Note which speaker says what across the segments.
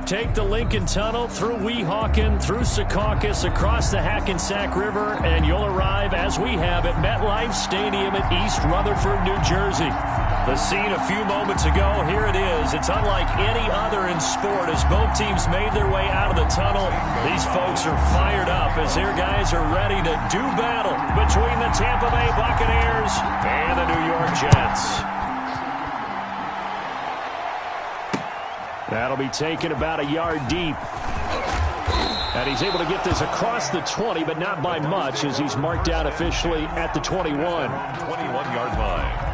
Speaker 1: Take the Lincoln Tunnel through Weehawken, through Secaucus, across the Hackensack River, and you'll arrive, as we have, at MetLife Stadium in East Rutherford, New Jersey. The scene a few moments ago, here it is. It's unlike any other in sport as both teams made their way out of the tunnel. These folks are fired up as their guys are ready to do battle between the Tampa Bay Buccaneers and the New York Jets. That'll be taken about a yard deep. And he's able to get this across the 20, but not by much as he's marked out officially at the 21.
Speaker 2: 21-yard line.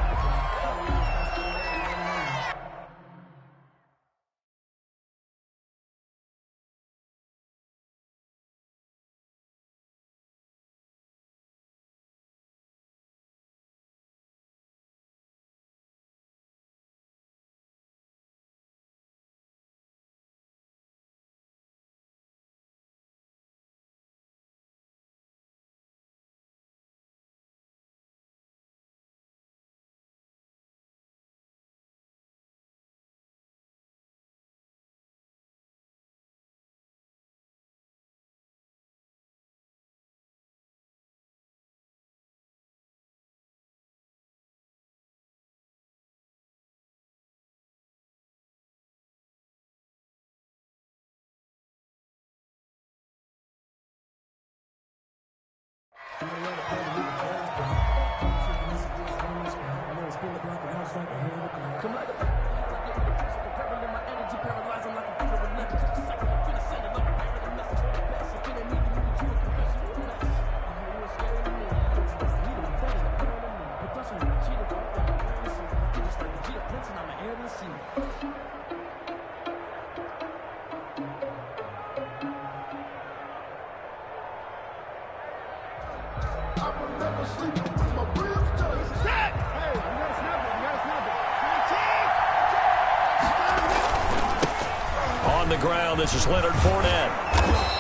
Speaker 1: The ground, this is Leonard Fournette.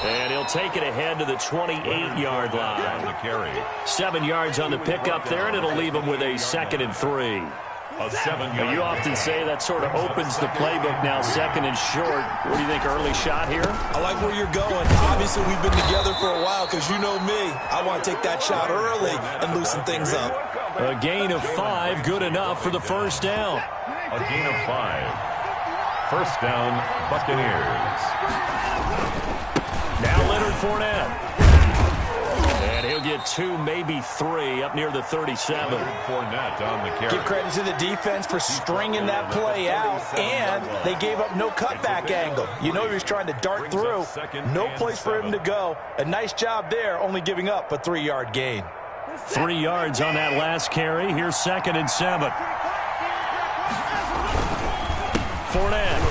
Speaker 1: And he'll take it ahead to the 28-yard line. 7 yards on the pickup there, and it'll leave him with a 2nd and 3. Now, you often say that sort of opens the playbook now, 2nd and short. What do you think, early shot here?
Speaker 3: I like where you're going. Obviously, we've been together for a while because you know me. I want to take that shot early and loosen things up.
Speaker 1: A gain of 5, good enough for the first down.
Speaker 2: A gain of 5. First down, Buccaneers.
Speaker 1: Now Leonard Fournette. And he'll get 2, maybe 3, up near the 37.
Speaker 2: Fournette on the carry.
Speaker 3: Give credit to the defense for stringing that play out, and they gave up no cutback angle. You know he was trying to dart through. No place for him to go. A nice job there, only giving up a 3-yard gain.
Speaker 1: 3 yards on that last carry. Here's 2nd and 7. Fournette.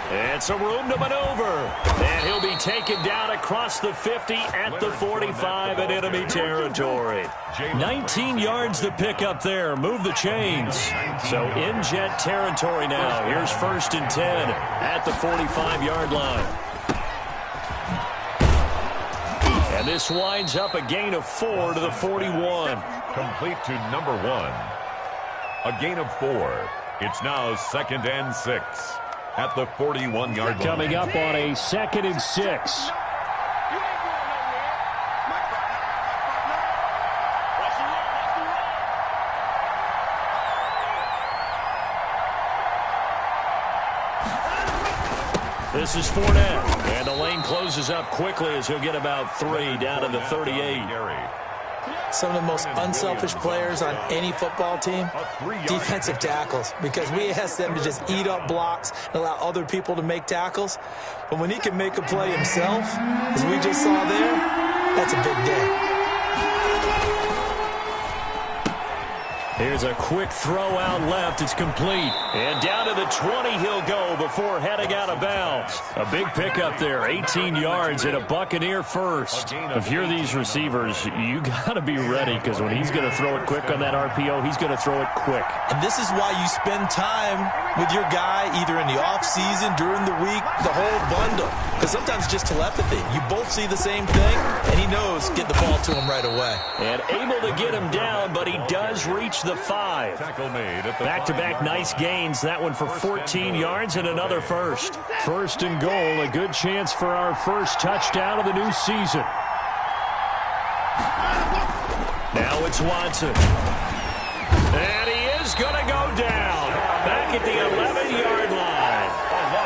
Speaker 1: It's a room to maneuver. And he'll be taken down across the 50 at the 45 in enemy territory. 19 yards to pick up there. Move the chains. So in Jet territory now. Here's 1st and 10 at the 45-yard line. And this winds up a gain of 4 to the 41.
Speaker 2: Complete to number 1. A gain of 4. It's now 2nd and 6 at the 41-yard line.
Speaker 1: Coming up on a 2nd and 6. This is Fournette. And the lane closes up quickly as he'll get about 3 down to the 38.
Speaker 3: Some of the most unselfish players on any football team, defensive tackles, because we ask them to just eat up blocks and allow other people to make tackles. But when he can make a play himself, as we just saw there, that's a big day.
Speaker 1: Here's a quick throw out left. It's complete. And down to the 20 he'll go before heading out of bounds. A big pickup there, 18 yards and a Buccaneer first. If you're these receivers, you got to be ready because when he's going to throw it quick on that RPO, he's going to throw it quick.
Speaker 3: And this is why you spend time with your guy either in the offseason, during the week, the whole bundle. Because sometimes it's just telepathy. You both see the same thing, and he knows get the ball to him right away.
Speaker 1: And able to get him down, but he does reach the the 5.
Speaker 2: Tackle made at the
Speaker 1: Back-to-back nice gains. That one for 14 yards and another first. First and goal, a good chance for our first touchdown of the new season. Now it's Watson. And he is going to go down. Back at the 11-yard line.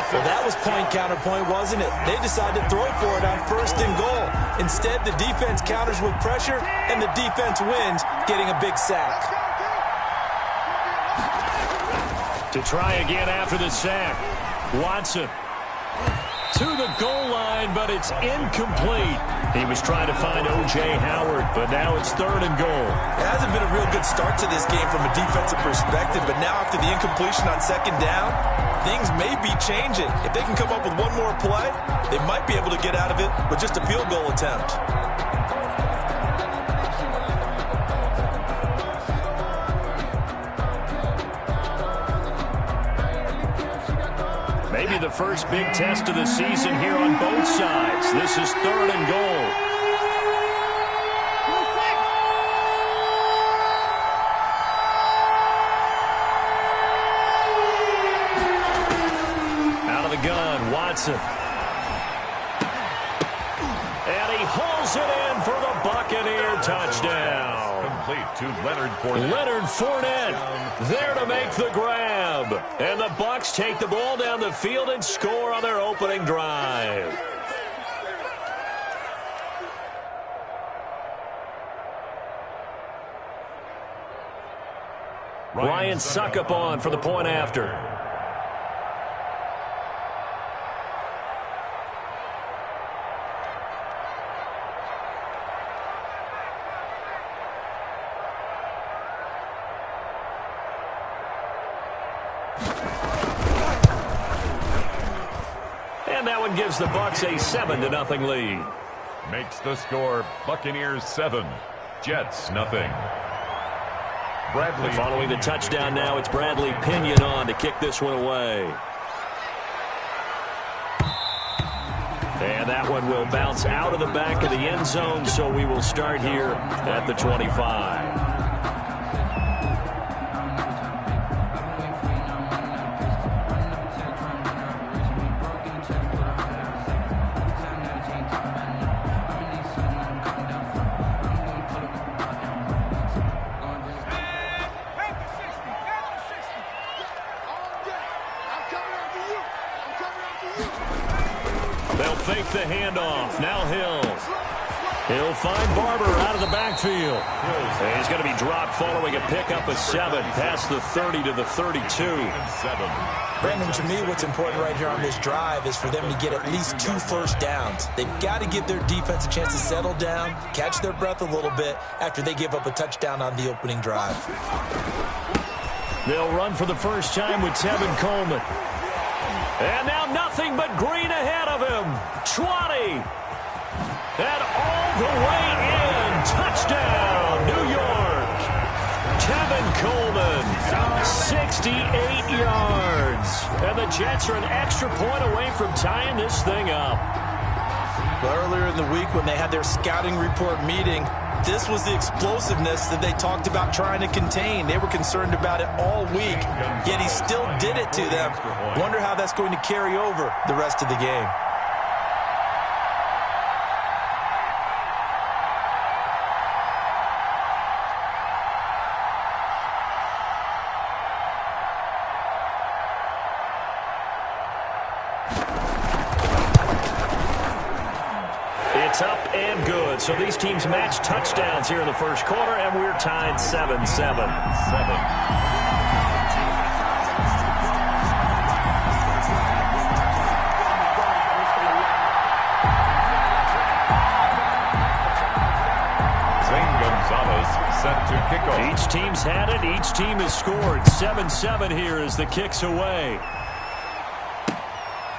Speaker 3: Well, that was point-counterpoint, wasn't it? They decided to throw for it on first and goal. Instead, the defense counters with pressure, and the defense wins, getting a big sack.
Speaker 1: To try again after the sack. Watson to the goal line, but it's incomplete. He was trying to find O.J. Howard, but now it's third and goal.
Speaker 3: It hasn't been a real good start to this game from a defensive perspective, but now after the incompletion on second down, things may be changing. If they can come up with one more play, they might be able to get out of it with just a field goal attempt.
Speaker 1: Maybe the first big test of the season here on both sides. This is third and goal. Out of the gun, Watson. And he hauls it in for the Buccaneer touchdown.
Speaker 2: complete to Leonard Fournette.
Speaker 1: Leonard Fournette there to make the grab. And the Bucs take the ball down the field and score on their opening drive. Ryan Suckup on for the point after. And that one gives the Bucs a 7-0 lead.
Speaker 2: Makes the score Buccaneers 7, Jets nothing. Bradley.
Speaker 1: Following the touchdown now, it's Bradley Pinion on to kick this one away. And that one will bounce out of the back of the end zone, so we will start here at the 25. They'll fake the handoff. Now Hill. He'll find Barber out of the backfield. And he's going to be dropped following a pickup of 7 past the 30 to the 32.
Speaker 3: Brandon, to me, what's important right here on this drive is for them to get at least 2 first downs. They've got to give their defense a chance to settle down, catch their breath a little bit after they give up a touchdown on the opening drive.
Speaker 1: They'll run for the first time with Tevin Coleman. And now nothing but green ahead of him. 20. And all the way in. Touchdown, New York. Tevin Coleman, 68 yards. And the Jets are an extra point away from tying this thing up.
Speaker 3: Well, earlier in the week when they had their scouting report meeting, this was the explosiveness that they talked about trying to contain. They were concerned about it all week, yet he still did it to them. Wonder how that's going to carry over the rest of the game.
Speaker 1: It's up and good. So these teams match touchdowns here in the first quarter, and we're tied 7-7.
Speaker 2: Zane Gonzalez set to kick off.
Speaker 1: Each team's had it. Each team has scored. 7-7 here as the kick's away.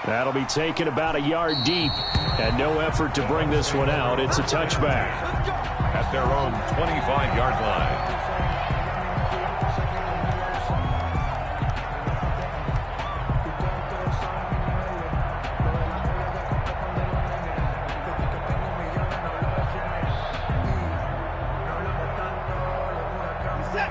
Speaker 1: That'll be taken about a yard deep. And no effort to bring this one out. It's a touchback.
Speaker 2: At their own 25-yard line.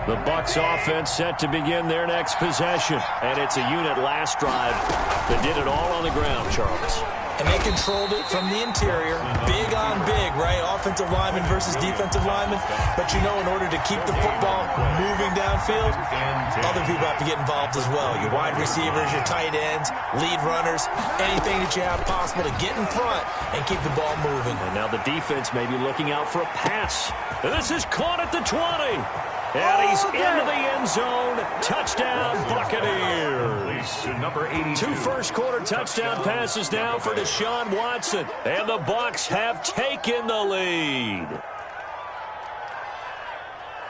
Speaker 1: The Bucs offense set to begin their next possession. And it's a unit last drive that did it all on the ground, Charles.
Speaker 3: And they controlled it from the interior. Big on big, right? Offensive lineman versus defensive lineman. But you know, in order to keep the football moving downfield, other people have to get involved as well. Your wide receivers, your tight ends, lead runners, anything that you have possible to get in front and keep the ball moving.
Speaker 1: And now the defense may be looking out for a pass. And this is caught at the 20. And he's into the end zone. Touchdown, Buccaneers.
Speaker 2: Number 82.
Speaker 1: 2 first-quarter touchdown passes now for Deshaun Watson. And the Bucs have taken the lead.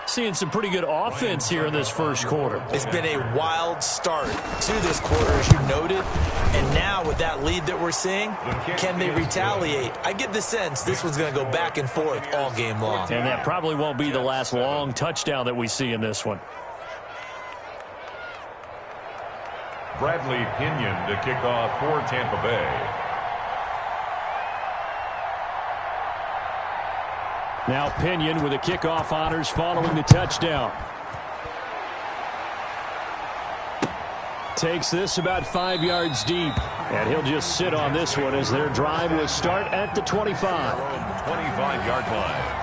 Speaker 1: Seeing some pretty good offense here in this first quarter.
Speaker 3: It's been a wild start to this quarter, as you noted. And now with that lead that we're seeing, can they retaliate? I get the sense this one's going to go back and forth all game long.
Speaker 1: And that probably won't be the last long touchdown that we see in this one.
Speaker 2: Bradley Pinion to kick off for Tampa Bay.
Speaker 1: Now Pinion with the kickoff honors following the touchdown. Takes this about 5 yards deep. And he'll just sit on this one as their drive will start at the 25.
Speaker 2: 25-yard line.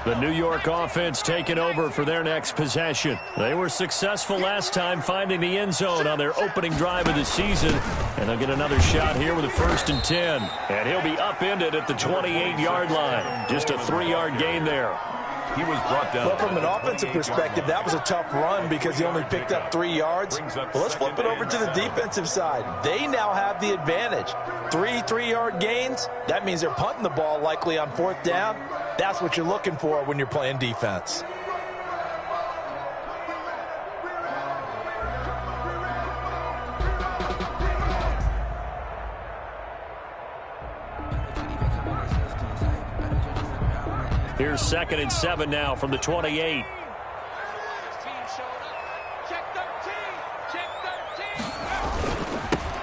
Speaker 1: The New York offense taking over for their next possession. They were successful last time finding the end zone on their opening drive of the season. And they'll get another shot here with a 1st and 10. And he'll be upended at the 28-yard line. Just a 3-yard gain there.
Speaker 2: He was brought down.
Speaker 3: Well, from an offensive perspective, that was a tough run because he only picked up 3 yards. Well, let's flip it over to the defensive side. They now have the advantage. 3-3-yard gains. That means they're punting the ball likely on 4th down. That's what you're looking for when you're playing defense.
Speaker 1: Here's 2nd and 7 now from the 28.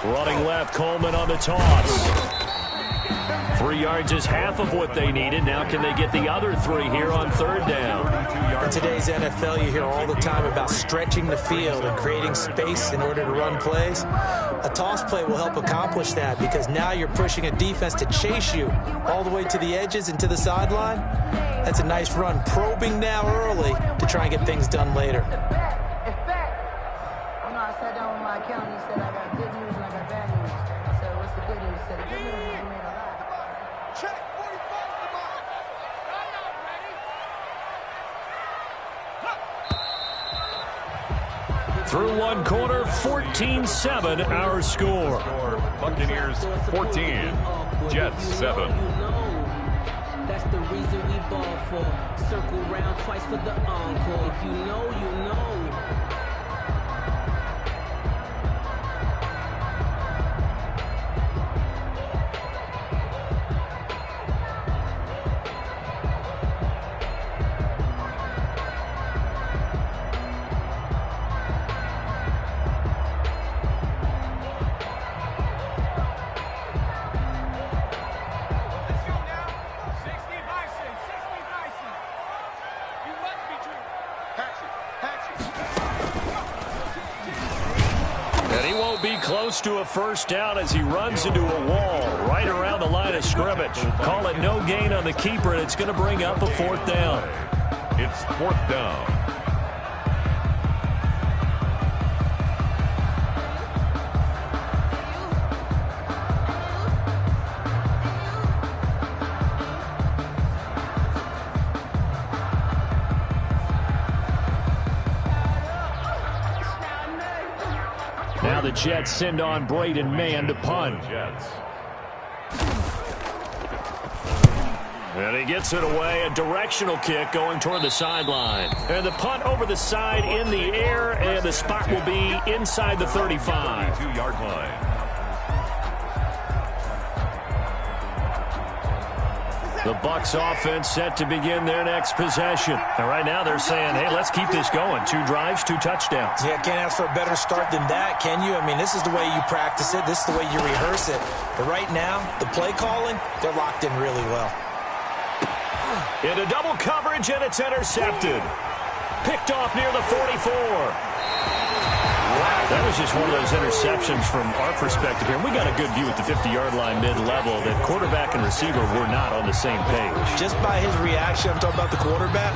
Speaker 1: Running left, Coleman on the toss. 3 yards is half of what they needed. Now can they get the other 3 here on 3rd down?
Speaker 3: In today's NFL, you hear all the time about stretching the field and creating space in order to run plays. A toss play will help accomplish that because now you're pushing a defense to chase you all the way to the edges and to the sideline. That's a nice run. Probing now early to try and get things done later.
Speaker 4: I sat down with my accountant and said I got good news and I got bad news. I said, what's the good news? He said, the good news is we made a lot. Check 45
Speaker 1: Through 1 quarter, 14-7 our score.
Speaker 2: Buccaneers 14, Jets 7.
Speaker 5: That's the reason we ball for. Circle round twice for the encore. If you know, you know.
Speaker 1: Close to a 1st down as he runs into a wall right around the line of scrimmage. Call it no gain on the keeper, and it's going to bring up a 4th down.
Speaker 2: It's 4th down.
Speaker 1: Now the Jets send on Braden Mann to punt. And he gets it away, a directional kick going toward the sideline. And the punt over the side in the air, and the spot will be inside the 35.
Speaker 2: 2-yard line.
Speaker 1: The Bucs offense set to begin their next possession. And right now they're saying, hey, let's keep this going. 2 drives, 2 touchdowns.
Speaker 3: Yeah, can't ask for a better start than that, can you? I mean, this is the way you practice it. This is the way you rehearse it. But right now, the play calling, they're locked in really well.
Speaker 1: Into double coverage, and it's intercepted. Picked off near the 44. That was just one of those interceptions from our perspective here. We got a good view at the 50-yard line mid-level that quarterback and receiver were not on the same page. Just by his reaction, I'm talking about the quarterback,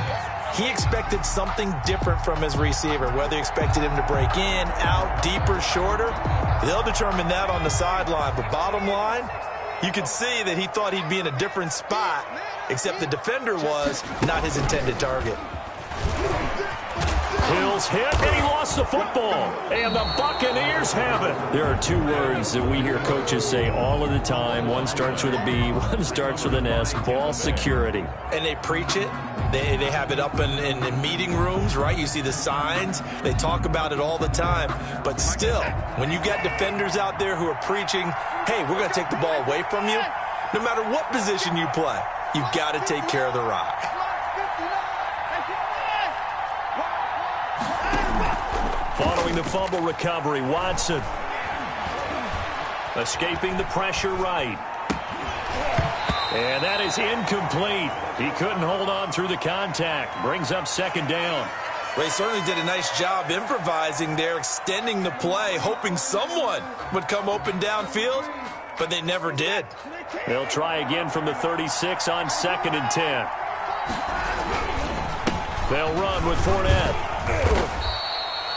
Speaker 1: he expected something different from his receiver, whether he expected him to break in, out, deeper, shorter. They'll determine that on the sideline. But bottom line, you could see that he thought he'd be in a different spot, except the defender was not his intended target. Hills hit, and he lost the football. And the Buccaneers have it. There are 2 words that we hear coaches say all of the time. One starts with a B, one starts with an S, ball security. And they preach it. They have it up in meeting rooms, right? You see the signs. They talk about it all the time. But still, when you got defenders out there who are preaching, hey, we're going to take the ball away from you, no matter what position you play, you've got to take care of the rock. Following the fumble recovery, Watson escaping the pressure right. And that is incomplete. He couldn't hold on through the contact. Brings up 2nd down. They certainly did a nice job improvising there, extending the play, hoping someone would come open downfield, but they never did. They'll try again from the 36 on 2nd and 10. They'll run with Fournette.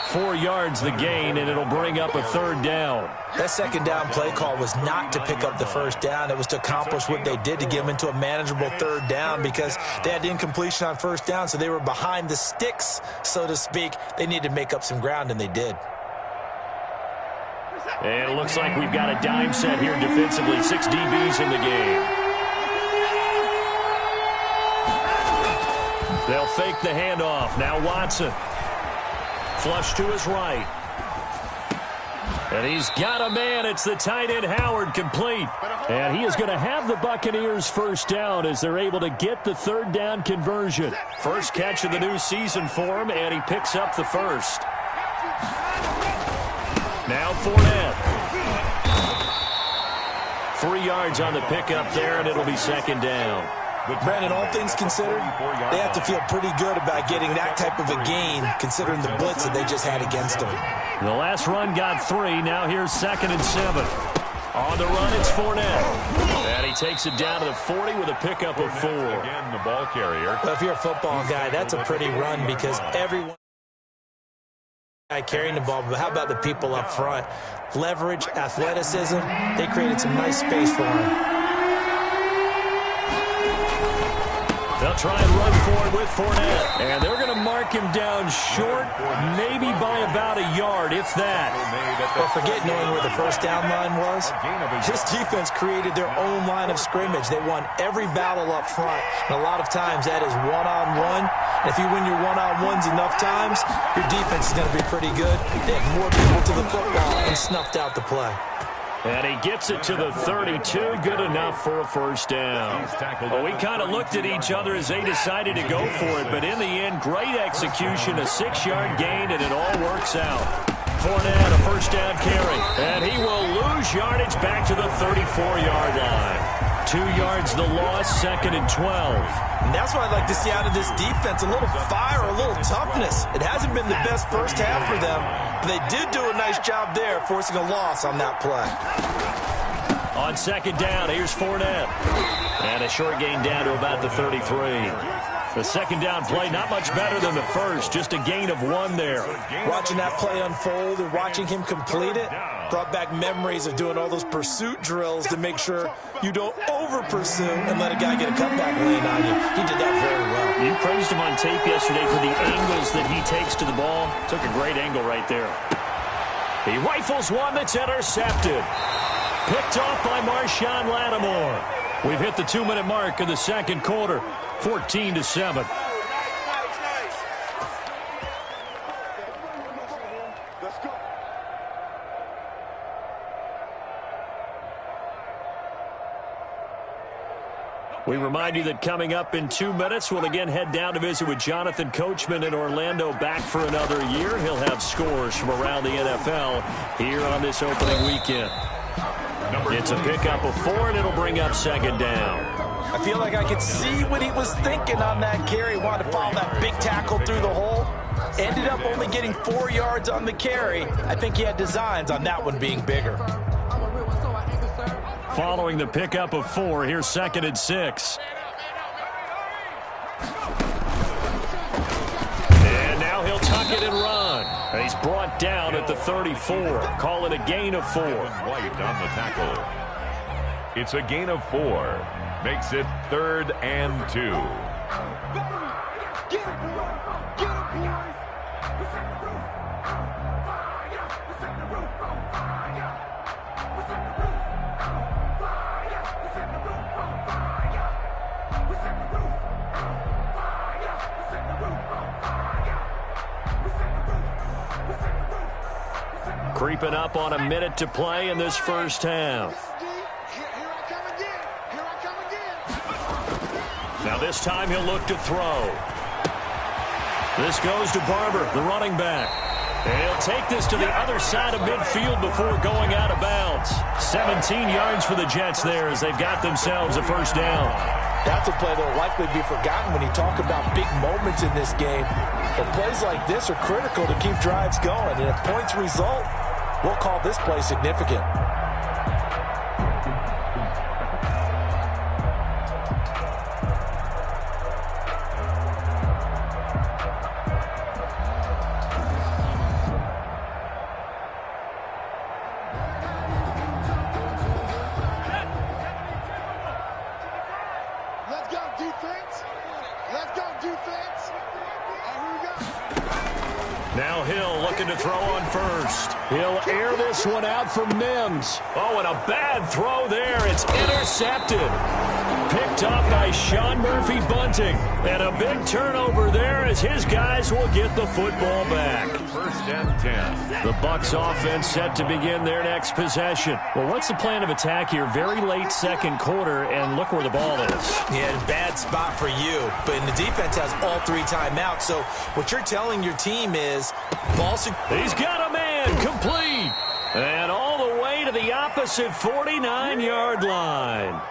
Speaker 1: 4 yards the gain, and it'll bring up a 3rd down. That 2nd down play call was not to pick up the 1st down. It was to accomplish what they did to get them into a manageable 3rd down because they had incompletion on 1st down, so they were behind the sticks, so to speak. They needed to make up some ground, and they did. And it looks like we've got a dime set here defensively. 6 DBs in the game. They'll fake the handoff. Now Watson. Flush to his right. And he's got a man. It's the tight end Howard, complete. And he is going to have the Buccaneers 1st down as they're able to get the 3rd down conversion. First catch of the new season for him, and he picks up the 1st. Now Fournette. 3 yards on the pickup there, and it'll be 2nd down. Brandon, all things considered, they have to feel pretty good about getting that type of a gain, considering the blitz that they just had against them. The last run got 3. Now here's 2nd and 7. On the run, it's Fournette. And he takes it down to the 40 with a pickup of 4.
Speaker 2: Again, the ball carrier.
Speaker 3: Well, if you're a football guy, that's a pretty run because everyone carrying the ball, but how about the people up front? Leverage, athleticism, they created some nice space for him.
Speaker 1: They'll try and run forward with Fournette. And they're going to mark him down short, maybe by about a yard, if that.
Speaker 3: But forget knowing where the 1st down line was. This defense created their own line of scrimmage. They won every battle up front. And a lot of times that is one-on-one. And if you win your one-on-ones enough times, your defense is going to be pretty good. They had more people to the football and snuffed out the play.
Speaker 1: And he gets it to the 32. Good enough for a 1st down. Well, we kind of looked at each other as they decided to go for it. But in the end, great execution, a 6-yard gain, and it all works out. Fournette, a 1st down carry. And he will lose yardage back to the 34-yard line. 2 yards the loss, 2nd and 12.
Speaker 3: And that's what I'd like to see out of this defense, a little fire, a little toughness. It hasn't been the best 1st half for them, but they did do a nice job there, forcing a loss on that play.
Speaker 1: On 2nd down, here's Fournette. And a short gain down to about the 33. The 2nd down play, not much better than the 1st, just a gain of 1 there. Watching that play unfold and watching him complete it brought back memories of doing all those pursuit drills to make sure you don't over-pursue and let a guy get a cutback lane on you. He did that very well. You praised him on tape yesterday for the angles that he takes to the ball. Took a great angle right there. He rifles one that's intercepted. Picked off by Marshawn Lattimore. We've hit the 2-minute mark of the second quarter, 14-7. We remind you that coming up in 2 minutes, we'll again head down to visit with Jonathan Coachman in Orlando, back for another year. He'll have scores from around the NFL here on this opening weekend. It's a pickup of 4, and it'll bring up second down.
Speaker 3: I feel like I could see what he was thinking on that carry. Wanted to follow that big tackle through the hole. Ended up only getting 4 yards on the carry. I think he had designs on that one being bigger.
Speaker 1: Following the pickup of 4, here's 2nd and 6. And now he'll tuck it and run. And he's brought down at the 34. Call it a gain of 4.
Speaker 2: White on the tackle. It's a gain of 4. Makes it 3rd and 2.
Speaker 1: Creeping up on a minute to play in this first half. Now this time he'll look to throw. This goes to Barber, the running back. And he'll take this to the other side of midfield before going out of bounds. 17 yards for the Jets there as they've got themselves a first down.
Speaker 3: That's a play that will likely be forgotten when you talk about big moments in this game. But plays like this are critical to keep drives going. And if points result, we'll call this play significant.
Speaker 1: Now Hill looking to throw on first. He'll air this one out for Mims. Oh, and a bad throw there. It's intercepted. Picked up by Sean Murphy Bunting. And a big turnover there as his guys will get the football back.
Speaker 2: 1st and 10.
Speaker 1: The Bucs offense set to begin their next possession. Well, what's the plan of attack here? Very late second quarter, and look where the ball is.
Speaker 3: Yeah, bad spot for you. But the defense has all 3 timeouts. So what you're telling your team is
Speaker 1: he's got a man complete. And all the way to the opposite 49-yard line.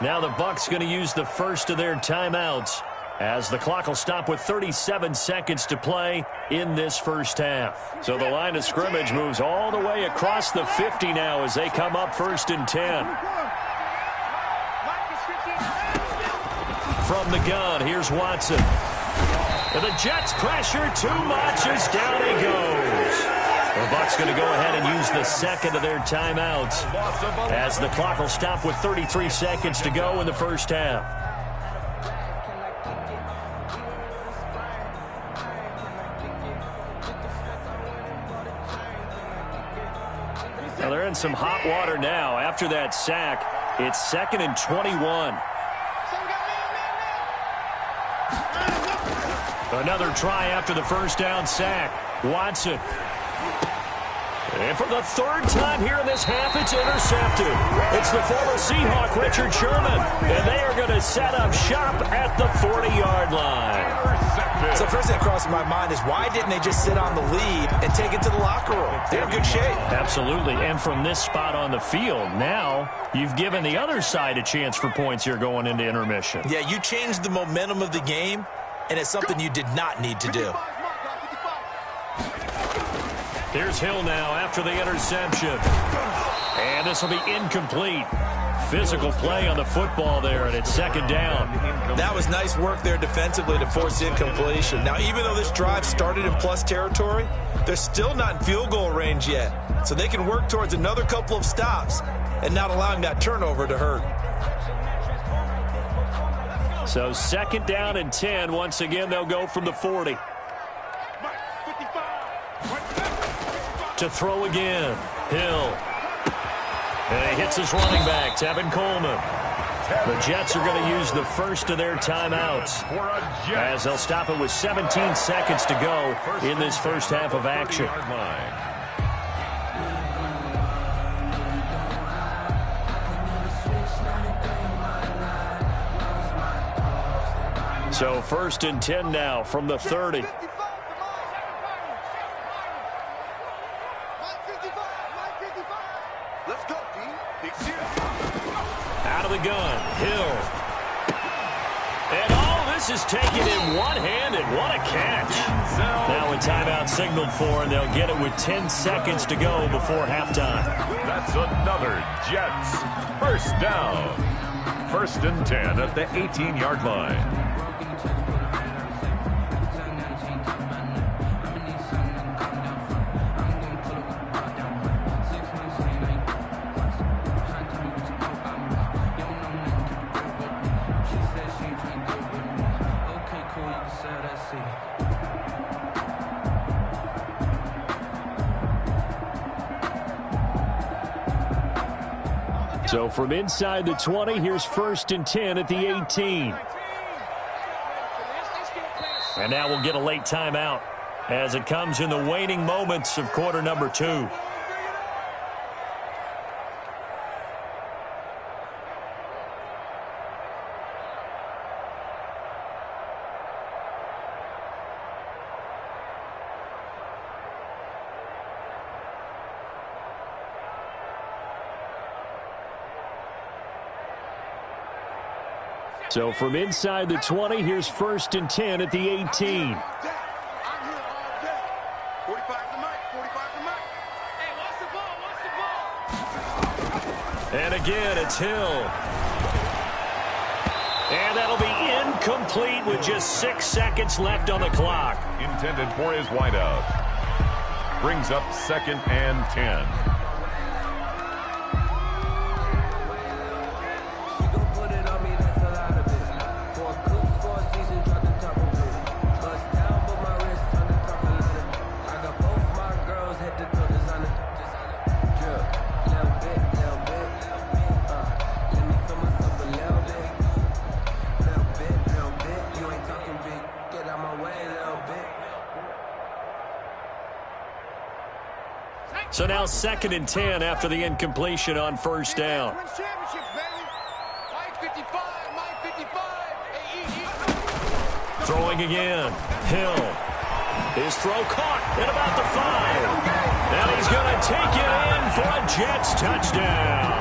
Speaker 1: Now the Bucs going to use the first of their timeouts as the clock will stop with 37 seconds to play in this first half. So the line of scrimmage moves all the way across the 50 now as they come up 1st and 10. From the gun, here's Watson. And the Jets pressure too much as down he goes. The Bucs going to go ahead and use the second of their timeouts as the clock will stop with 33 seconds to go in the first half. Now they're in some hot water now. After that sack, it's 2nd and 21. Another try after the first down sack. Watson. And for the 3rd time here in this half, it's intercepted. It's the former Seahawk, Richard Sherman. And they are going to set up shop at the 40-yard line.
Speaker 3: So first thing that crosses my mind is why didn't they just sit on the lead and take it to the locker room? They're in good shape.
Speaker 1: Absolutely. And from this spot on the field, now you've given the other side a chance for points here going into intermission.
Speaker 3: Yeah, you changed the momentum of the game, and it's something you did not need to do.
Speaker 1: Here's Hill now after the interception. And this will be incomplete. Physical play on the football there, and it's 2nd down.
Speaker 3: That was nice work there defensively to force incompletion. Now, even though this drive started in plus territory, they're still not in field goal range yet. So they can work towards another couple of stops and not allowing that turnover to hurt.
Speaker 1: So 2nd down and 10. Once again, they'll go from the 40. To throw again. Hill. And he hits his running back, Tevin Coleman. The Jets are going to use the first of their timeouts, as they'll stop it with 17 seconds to go in this first half of action. So 1st and 10 now from the 30. Out of the gun, Hill. And all this is taken in one-handed. What a catch. Now a timeout signaled for, and they'll get it with 10 seconds to go before halftime.
Speaker 2: That's another Jets first down. 1st and 10 at the 18-yard line.
Speaker 1: So from inside the 20, here's 1st and 10 at the 18. And now we'll get a late timeout as it comes in the waning moments of quarter number 2. So from inside the 20, here's 1st and 10 at the 18. And again, it's Hill. And that'll be incomplete with just 6 seconds left on the clock.
Speaker 2: Intended for his wideout. Brings up 2nd and 10.
Speaker 1: So now 2nd and 10 after the incompletion on 1st down. Throwing again. Hill. His throw caught at about the 5. And he's going to take it in for a Jets touchdown.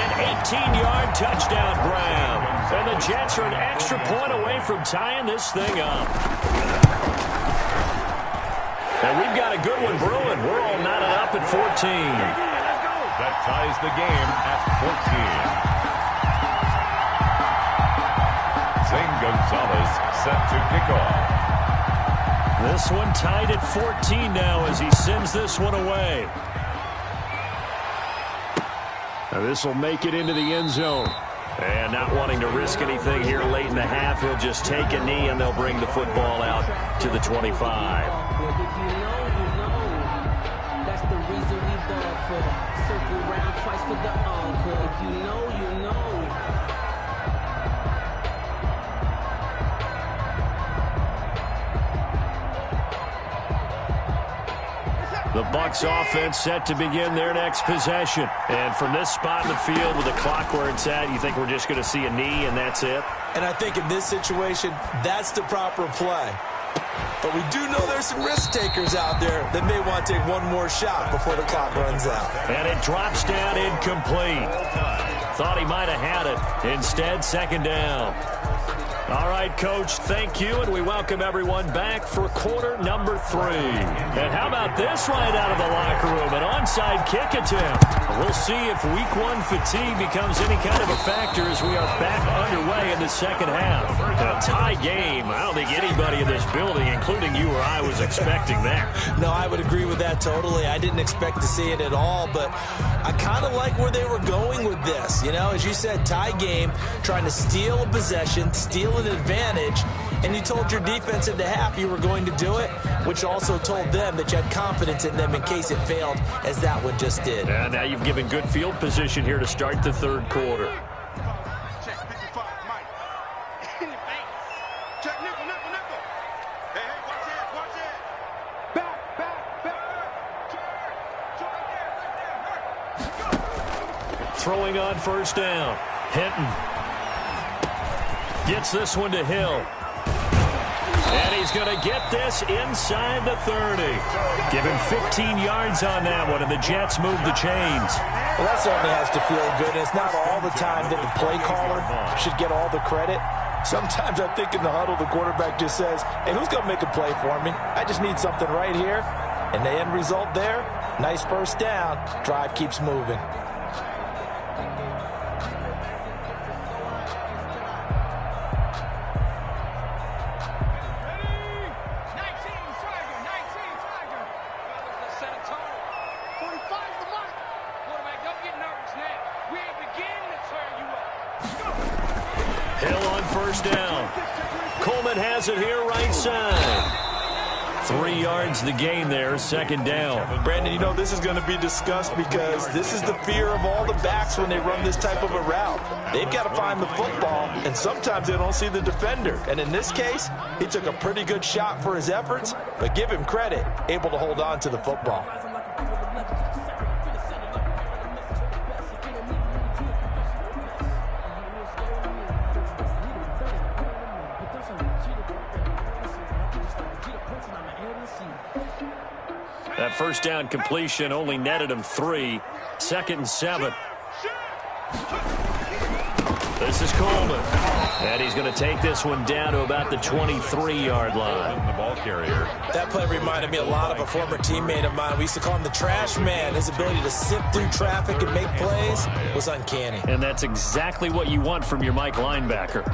Speaker 1: An 18-yard touchdown grab. And the Jets are an extra point away from tying this thing up. And we've got a good one brewing. We're all knotted up at 14.
Speaker 2: That ties the game at 14. Zane Gonzalez set to kick off.
Speaker 1: This one tied at 14 now as he sends this one away. Now this will make it into the end zone. And not wanting to risk anything here late in the half, he'll just take a knee and they'll bring the football out to the 25.
Speaker 5: If you know, you know. That's the reason we ball for. Circle round twice for the encore. If you know, you know.
Speaker 1: The Bucs offense set to begin their next possession. And from this spot in the field with the clock where it's at, you think we're just going to see a knee and that's it?
Speaker 3: And I think in this situation, that's the proper play. But we do know there's some risk takers out there that may want to take one more shot before the clock runs out.
Speaker 1: And it drops down incomplete. Thought he might have had it. Instead, 2nd down. All right, Coach, thank you, and we welcome everyone back for quarter number 3. And how about this right out of the locker room, an onside kick attempt. We'll see if week 1 fatigue becomes any kind of a factor as we are back underway in the second half. A tie game. I don't think anybody in this building, including you or I, was expecting that.
Speaker 3: No, I would agree with that totally. I didn't expect to see it at all, but I kind of like where they were going with this. You know, as you said, tie game, trying to steal a possession, steal an advantage, And you told your defense at the half you were going to do it, which also told them that you had confidence in them in case it failed, as that one just did.
Speaker 1: And now you've given good field position here to start the third quarter. Throwing on first down. Hinton gets this one to Hill. And he's going to get this inside the 30. Give him 15 yards on that one, and the Jets move the chains.
Speaker 3: Well, that certainly has to feel good, and it's not all the time that the play caller should get all the credit. Sometimes I think in the huddle, the quarterback just says, hey, who's going to make a play for me? I just need something right here. And the end result there, nice first down. Drive keeps moving.
Speaker 1: Has it here right side. 3 yards the gain there, second down.
Speaker 3: Brandon, you know this is going to be discussed because this is the fear of all the backs when they run this type of a route. They've got to find the football, and sometimes they don't see the defender. And in this case, he took a pretty good shot for his efforts, but give him credit, able to hold on to the football.
Speaker 1: That first down completion only netted him 3. 2nd and 7. This is Coleman. And he's going to take this one down to about the 23-yard line.
Speaker 2: The ball carrier.
Speaker 3: That play reminded me a lot of a former teammate of mine. We used to call him the trash man. His ability to sift through traffic and make plays was uncanny.
Speaker 1: And that's exactly what you want from your Mike linebacker.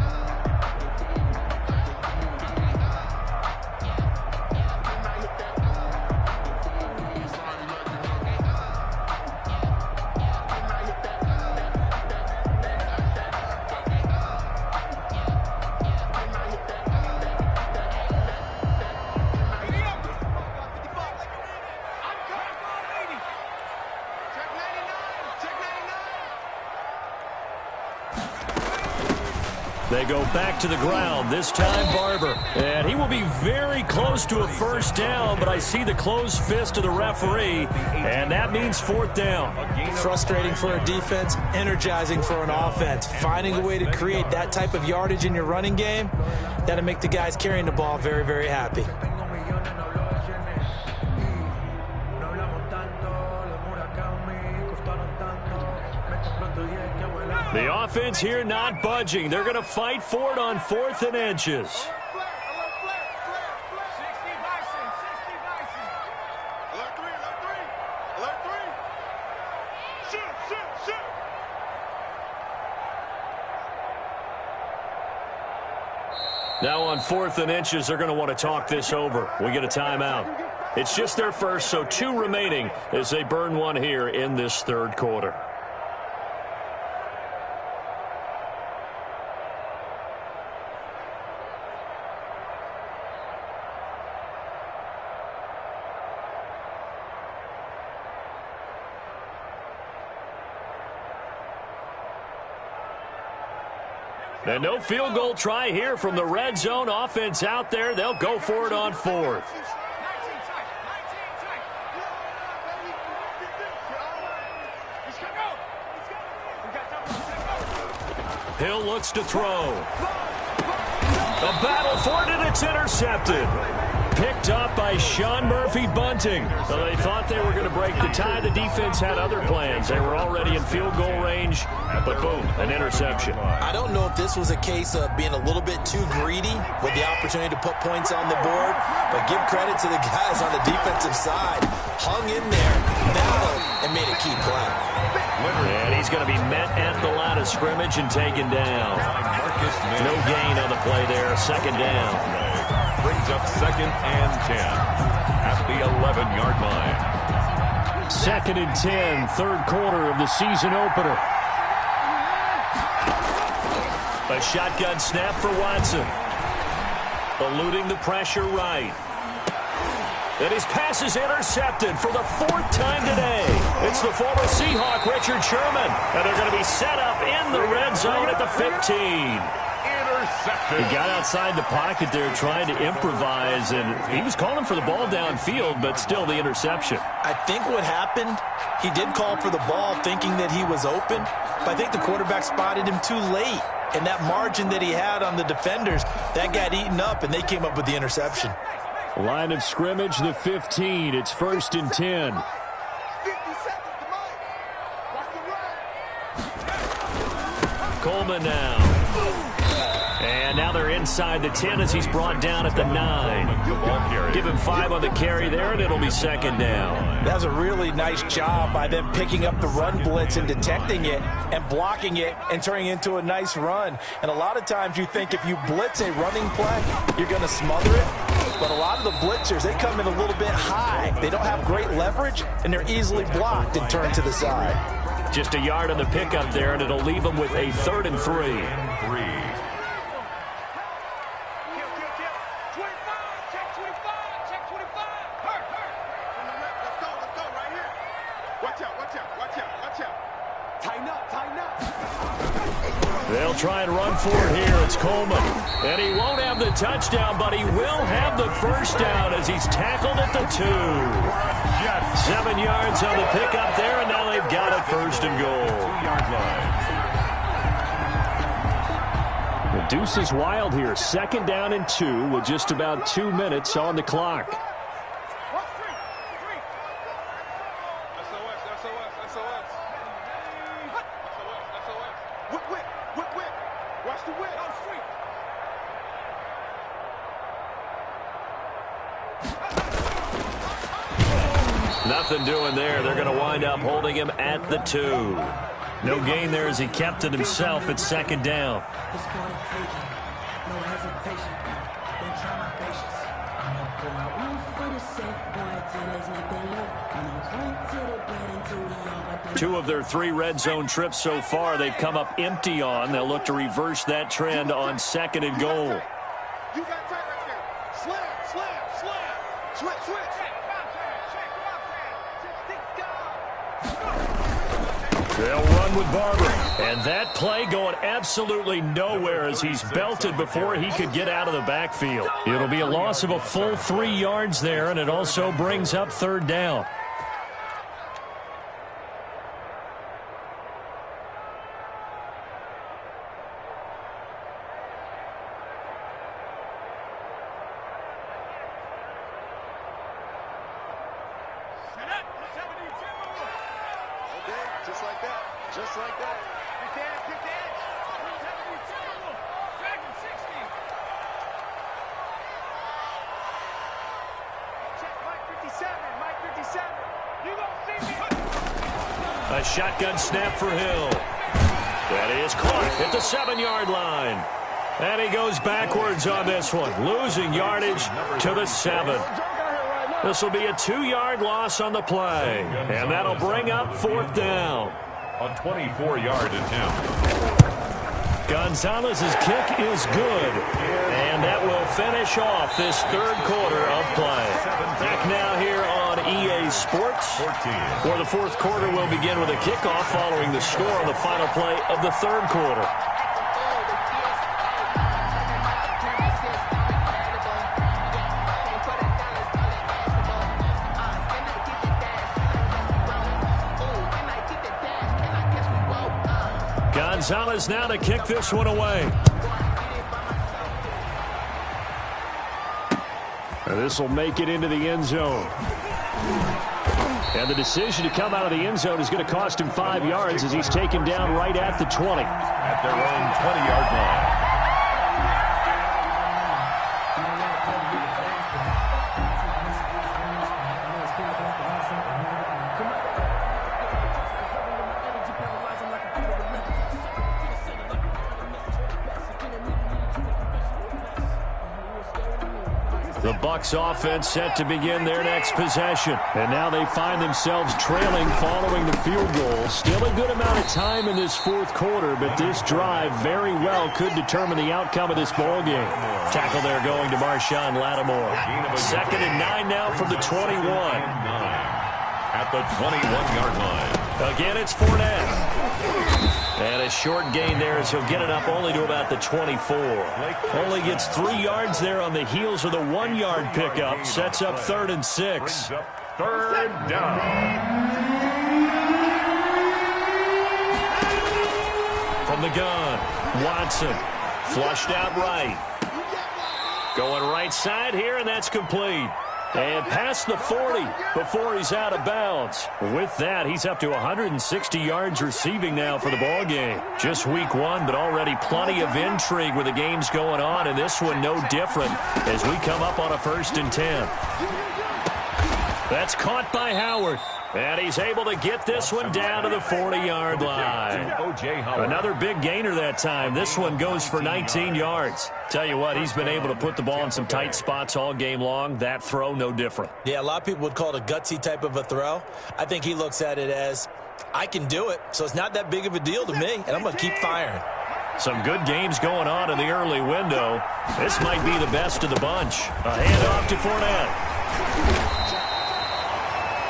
Speaker 1: They go back to the ground, this time Barber. And he will be very close to a first down, but I see the closed fist of the referee, and that means 4th down.
Speaker 3: Frustrating for a defense, energizing for an offense. Finding a way to create that type of yardage in your running game, that'll make the guys carrying the ball very, very happy.
Speaker 1: The offense here not budging. They're going to fight for it on 4th and inches. Now on 4th and inches, they're going to want to talk this over. We get a timeout. It's just their first, so 2 remaining as they burn one here in this third quarter. And no field goal try here from the red zone. Offense out there. They'll go for it on 4th. Hill looks to throw. A battle for it, and it's intercepted. Picked up by Sean Murphy-Bunting. So they thought they were going to break the tie. The defense had other plans. They were already in field goal range, but boom, an interception.
Speaker 3: I don't know if this was a case of being a little bit too greedy with the opportunity to put points on the board, but give credit to the guys on the defensive side. Hung in there, battled, and made a key play.
Speaker 1: And he's going to be met at the line of scrimmage and taken down. No gain on the play there. 2nd down.
Speaker 2: Brings up 2nd and 10 at the 11-yard line.
Speaker 1: 2nd and 10, third quarter of the season opener. A shotgun snap for Watson. eluding the pressure right. And his pass is intercepted for the 4th time today. It's the former Seahawk, Richard Sherman. And they're going to be set up in the red zone at the 15. He got outside the pocket there trying to improvise, and he was calling for the ball downfield, but still the interception.
Speaker 3: I think what happened, he did call for the ball thinking that he was open, but I think the quarterback spotted him too late. And that margin that he had on the defenders, that got eaten up, and they came up with the interception.
Speaker 1: Line of scrimmage, the 15. It's 1st and 10. Coleman now. And now they're inside the 10 as he's brought down at the 9. Give him 5 on the carry there, and it'll be 2nd down.
Speaker 3: That was a really nice job by them picking up the run blitz and detecting it and blocking it and turning it into a nice run. And a lot of times you think if you blitz a running play, you're going to smother it. But a lot of the blitzers, they come in a little bit high. They don't have great leverage, and they're easily blocked and turned to the side.
Speaker 1: Just a yard on the pickup there, and it'll leave them with a 3rd and 3. They'll try and run for it here. It's Coleman. And he won't have the touchdown, but he will have the 1st down as he's tackled at the 2. 7 yards on the pickup there, and now they've got it 1st and goal. 2-yard line. The deuce is wild here. 2nd down and 2 with just about 2 minutes on the clock. Nothing doing there. They're going to wind up holding him at the 2. No gain there as he kept it himself at 2nd down. Two of their 3 red zone trips so far they've come up empty on. They'll look to reverse that trend on 2nd and goal.
Speaker 6: You got tight right there. Slam. Switch.
Speaker 1: They'll run with Barber. And that play going absolutely nowhere as he's belted before he could get out of the backfield. It'll be a loss of a full 3 yards there, and it also brings up 3rd down.
Speaker 6: Just like that. Good dance. 72. Dragon 60. Check Mike 57. You won't see me.
Speaker 1: A shotgun snap for Hill. That is caught at the 7-yard line. And he goes backwards on this one, losing yardage to the 7. This will be a 2-yard loss on the play. And that'll bring up 4th down.
Speaker 2: A 24-yard attempt.
Speaker 1: Gonzalez's kick is good. And that will finish off this 3rd quarter of play. Back now here on EA Sports, where the 4th quarter will begin with a kickoff following the score on the final play of the 3rd quarter. Gonzalez now to kick this one away. And this will make it into the end zone. And the decision to come out of the end zone is going to cost him 5 yards as he's taken down right at the 20.
Speaker 2: At their own 20-yard line.
Speaker 1: The Bucs offense set to begin their next possession. And now they find themselves trailing following the field goal. Still a good amount of time in this fourth quarter, but this drive very well could determine the outcome of this ball game. Tackle there going to Marshawn Lattimore. 2nd and 9 now from the 21.
Speaker 2: At the 21-yard line.
Speaker 1: Again, it's Fournette. And a short gain there as he'll get it up only to about the 24. Only gets 3 yards there on the heels of the 1-yard pickup. Sets up 3rd and 6.
Speaker 2: 3rd down.
Speaker 1: From the gun, Watson. Flushed out right. Going right side here, and that's complete. And past the 40 before he's out of bounds. With that, he's up to 160 yards receiving now for the ball game. Just week 1, but already plenty of intrigue with the games going on, and this one no different as we come up on a 1st and 10. That's caught by Howard. And he's able to get this one down to the 40-yard line. Another big gainer that time. This one goes for 19 yards. Tell you what, he's been able to put the ball in some tight spots all game long. That throw, no different.
Speaker 3: Yeah, a lot of people would call it a gutsy type of a throw. I think he looks at it as, I can do it, so it's not that big of a deal to me, and I'm going to keep firing.
Speaker 1: Some good games going on in the early window. This might be the best of the bunch. A handoff to Fournette.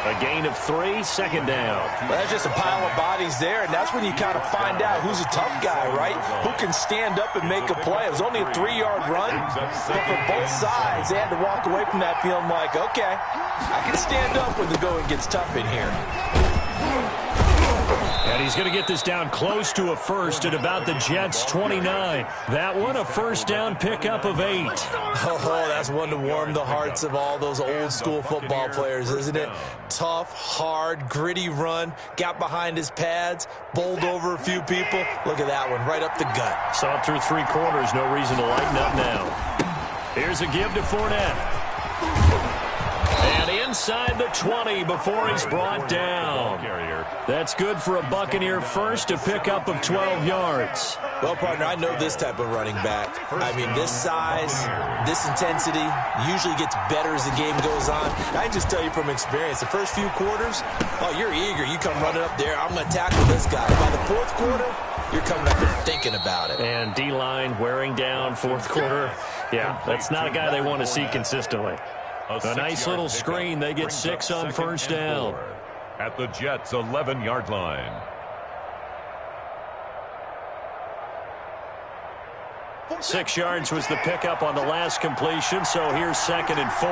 Speaker 1: A gain of 3, 2nd down.
Speaker 3: Well, that's just a pile of bodies there, and that's when you kind of find out who's a tough guy, right? Who can stand up and make a play. It was only a 3-yard run, but for both sides, they had to walk away from that feeling like, okay, I can stand up when the going gets tough in here.
Speaker 1: And he's going to get this down close to a first at about the Jets' 29. That one, a 1st down pickup of 8.
Speaker 3: Oh, that's one to warm the hearts of all those old-school football players, isn't it? Tough, hard, gritty run. Got behind his pads, bowled over a few people. Look at that one, right up the gut.
Speaker 1: Saw it through 3 quarters. No reason to lighten up now. Here's a give to Fournette. And inside the 20 before he's brought down. That's good for a Buccaneer first, a pickup of 12 yards.
Speaker 3: Well, partner, I know this type of running back. I mean, this size, this intensity usually gets better as the game goes on. I can just tell you from experience, the first few quarters, oh, you're eager. You come running up there, I'm going to tackle this guy. By the 4th quarter, you're coming up there thinking about it.
Speaker 1: And D-line wearing down 4th quarter. Yeah, that's not a guy they want to see consistently. A nice little screen. They get 6 on 1st down.
Speaker 2: At the Jets' 11-yard line.
Speaker 1: Six yards was the pickup on the last completion, so here's 2nd and 4.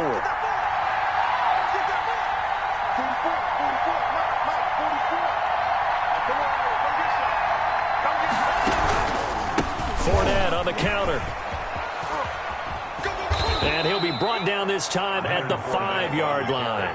Speaker 1: Fournette on the counter. And he'll be brought down this time at the 5-yard line.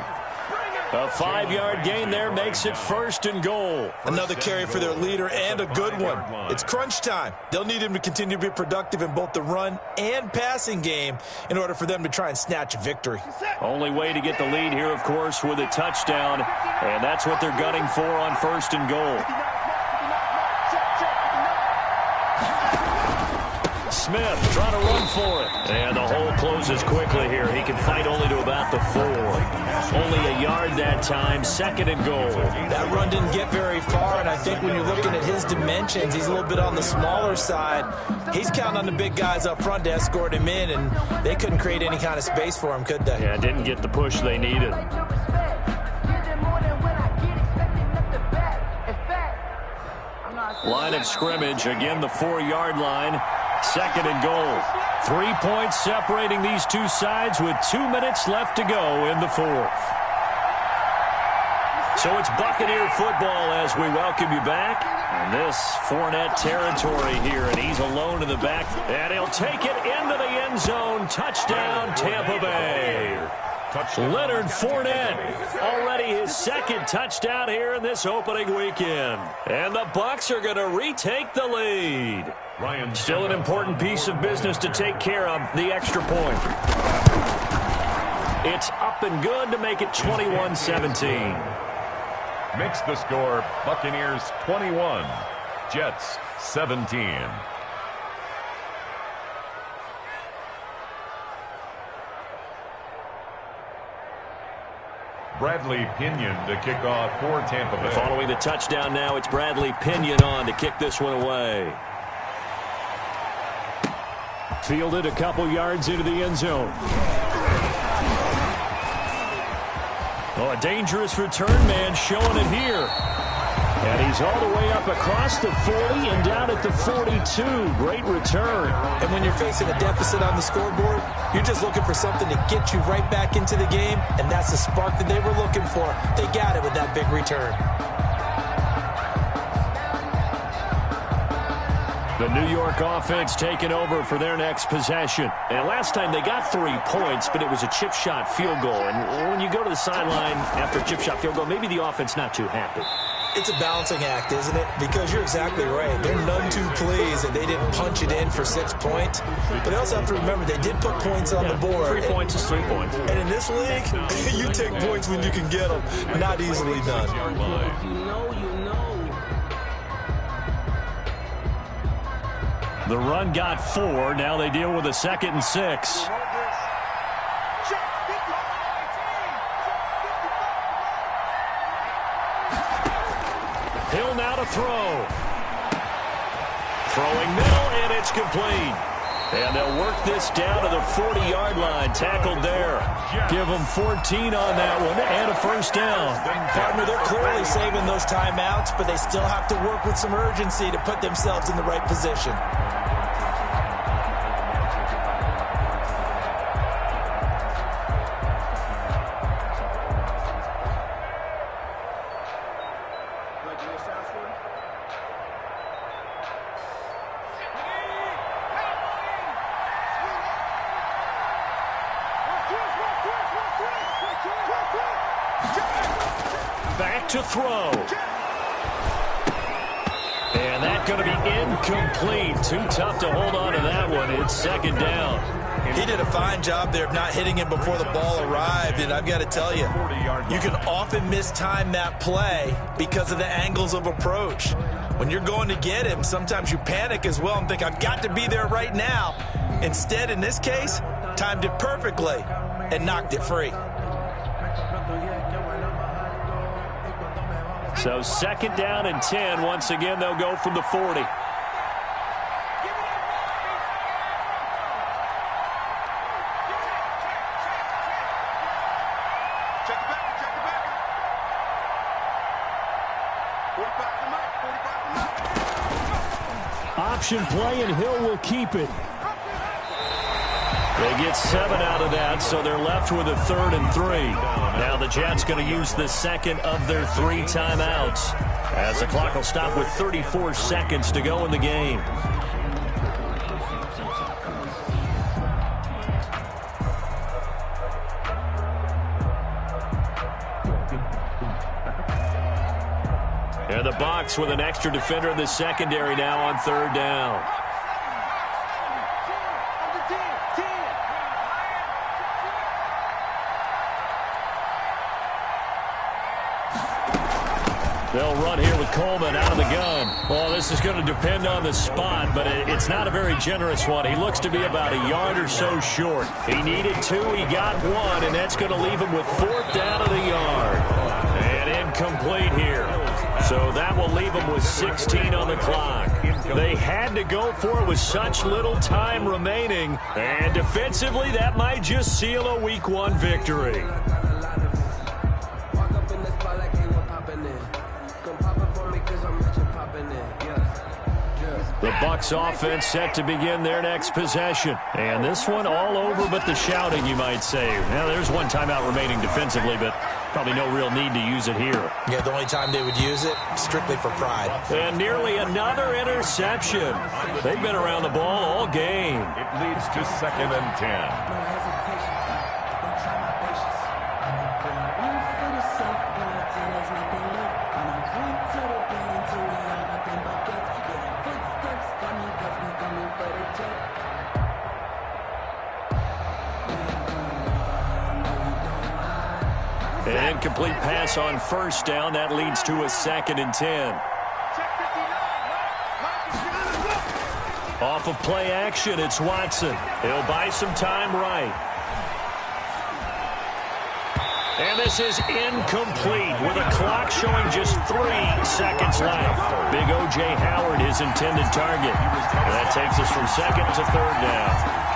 Speaker 1: A 5-yard gain there makes it 1st and goal.
Speaker 3: Another carry for their leader and a good one. It's crunch time. They'll need him to continue to be productive in both the run and passing game in order for them to try and snatch a victory.
Speaker 1: Only way to get the lead here, of course, with a touchdown. And that's what they're gunning for on 1st and goal. Smith trying to run for it. And the hole closes quickly here. He can fight only to about the 4. Only a yard that time, 2nd and goal.
Speaker 3: That run didn't get very far, and I think when you're looking at his dimensions, he's a little bit on the smaller side. He's counting on the big guys up front to escort him in, and they couldn't create any kind of space for him, could they?
Speaker 1: Yeah, didn't get the push they needed. Line of scrimmage, again the 4-yard line. 2nd and goal. 3 points separating these two sides with 2 minutes left to go in the 4th. So it's Buccaneer football as we welcome you back. And this Fournette territory here, and he's alone in the back. And he'll take it into the end zone. Touchdown, Tampa Bay. Leonard Fournette, already his 2nd touchdown here in this opening weekend. And the Bucs are going to retake the lead. Still an important piece of business to take care of, the extra point. It's up and good to make it 21-17.
Speaker 2: Makes the score Buccaneers 21, Jets 17. Bradley Pinion to kick off for Tampa Bay.
Speaker 1: Following the touchdown now, it's Bradley Pinion on to kick this one away. Fielded a couple yards into the end zone. Oh, a dangerous return man showing it here. And he's all the way up across the 40 and down at the 42. Great return.
Speaker 3: And when you're facing a deficit on the scoreboard, you're just looking for something to get you right back into the game, and that's the spark that they were looking for. They got it with that big return.
Speaker 1: The New York offense taking over for their next possession. And last time they got 3 points, but it was a chip shot field goal. And when you go to the sideline after a chip shot field goal, maybe the offense not too happy.
Speaker 3: It's a balancing act, isn't it? Because you're exactly right. They're none too pleased that they didn't punch it in for 6 points. But they also have to remember they did put points on the board.
Speaker 1: 3 points is 3 points.
Speaker 3: And in this league, you take points when you can get them. Not easily done.
Speaker 5: If you know, you know.
Speaker 1: The run got 4. Now they deal with a 2nd and 6. Hill now to throw. Throwing middle, and it's complete. And they'll work this down to the 40-yard line. Tackled there. Give them 14 on that one and a first down.
Speaker 3: Partner, they're clearly saving those timeouts, but they still have to work with some urgency to put themselves in the right position.
Speaker 1: Back to throw. And that's going to be incomplete. Too tough to hold on to that one. It's 2nd down.
Speaker 3: He did a fine job there of not hitting him before the ball arrived, and I've got to tell you, you can often mistime that play because of the angles of approach. When you're going to get him, sometimes you panic as well and think, I've got to be there right now. Instead, in this case, timed it perfectly and knocked it free.
Speaker 1: So 2nd down and 10. Once again, they'll go from the 40. Option play, and Hill will keep it. They get 7 out of that, so they're left with a 3rd and 3. Now the Jets going to use the 2nd of their 3 timeouts, as the clock will stop with 34 seconds to go in the game. And the Bucs with an extra defender in the secondary now on 3rd down. They'll run here with Coleman out of the gun. Well, this is going to depend on the spot, but it's not a very generous one. He looks to be about a yard or so short. He needed 2, he got 1, and that's going to leave him with 4th down of the yard. And incomplete here. So that will leave him with 16 on the clock. They had to go for it with such little time remaining, and defensively that might just seal a Week 1 victory. The Bucs offense set to begin their next possession. And this one all over but the shouting, you might say. Now, there's one timeout remaining defensively, but probably no real need to use it here.
Speaker 3: Yeah, the only time they would use it, strictly for pride.
Speaker 1: And nearly another interception. They've been around the ball all game.
Speaker 2: It leads to 2nd and 10.
Speaker 1: An incomplete pass on 1st down. That leads to a 2nd and 10. Off of play action, it's Watson. He'll buy some time right. And this is incomplete with a clock showing just 3 seconds left. Big O.J. Howard, his intended target. And that takes us from second to third down.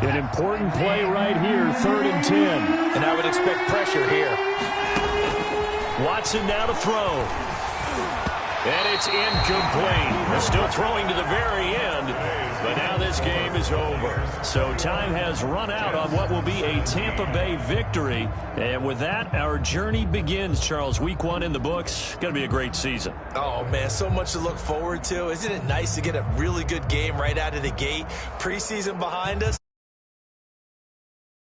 Speaker 1: An important play right here, 3rd and 10.
Speaker 3: And I would expect pressure here.
Speaker 1: Watson now to throw. And it's incomplete. They're still throwing to the very end, but now this game is over. So time has run out on what will be a Tampa Bay victory. And with that, our journey begins, Charles. Week 1 in the books. Going to be a great season.
Speaker 3: Oh, man, so much to look forward to. Isn't it nice to get a really good game right out of the gate? Preseason behind us.